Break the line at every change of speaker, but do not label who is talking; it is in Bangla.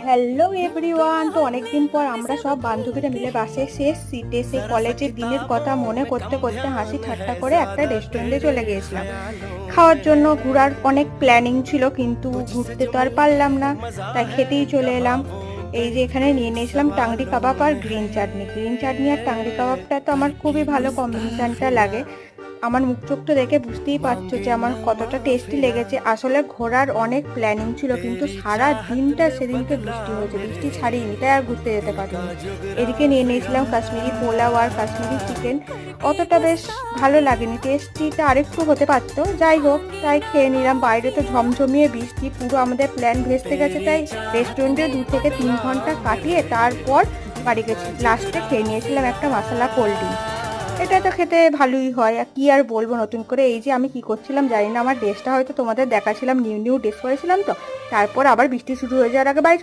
Hello everyone. তো অনেকদিন পর আমরা সব বান্ধবীরা মিলে বাসে শেষ সিটে সেই কলেজের দিনের কথা মনে করতে করতে হাসি ঠাট্টা করে একটা রেস্টুরেন্টে চলে গিয়েছিলাম খাওয়ার জন্য। ঘোরার অনেক প্ল্যানিং ছিল কিন্তু ঘুরতে তো আর পারলাম না, তাই খেতেই চলে এলাম। এই যে এখানে নিয়ে নিয়েছিলাম টাংরি কাবাব আর গ্রিন চাটনি আর টাংরি কাবাবটা তো আমার খুবই ভালো কম্বিনেশনটা লাগে। আমার মুখ চোখটা দেখে বুঝতেই পারছো যে আমার কতটা টেস্টি লেগেছে। আসলে ঘোরার অনেক প্ল্যানিং ছিল কিন্তু সারা দিনটা সেদিনকে বৃষ্টি হয়েছে, বৃষ্টি ছাড়িনি, তাই আর ঘুরতে যেতে পারিনি। এদিকে নিয়ে নিয়েছিলাম কাশ্মীরি পোলাও আর কাশ্মীরি চিকেন। অতটা বেশ ভালো লাগেনি, টেস্টিটা আরেকটু হতে পারতো, যাই হোক তাই খেয়ে নিলাম। বাইরে তো ঝমঝমিয়ে বৃষ্টি, পুরো আমাদের প্ল্যান ভেস্তে গেছে, তাই রেস্টুরেন্টে 2 থেকে 3 ঘন্টা কাটিয়ে তারপর বাড়ি গেছি। লাস্টে খেয়ে নিয়েছিলাম একটা মশলা কোল্ড ড্রিঙ্ক। এটা তো খেতে ভালোই হয়, আর কি আর বলবো নতুন করে। এই যে আমি কি করছিলাম জানি না, আমার ড্রেসটা হয়তো তোমাদের দেখাছিলাম, নিউ ড্রেস পরেছিলাম, তো তারপর আবার বৃষ্টি শুরু হয়ে যাওয়ার আগে বাড়ি চলে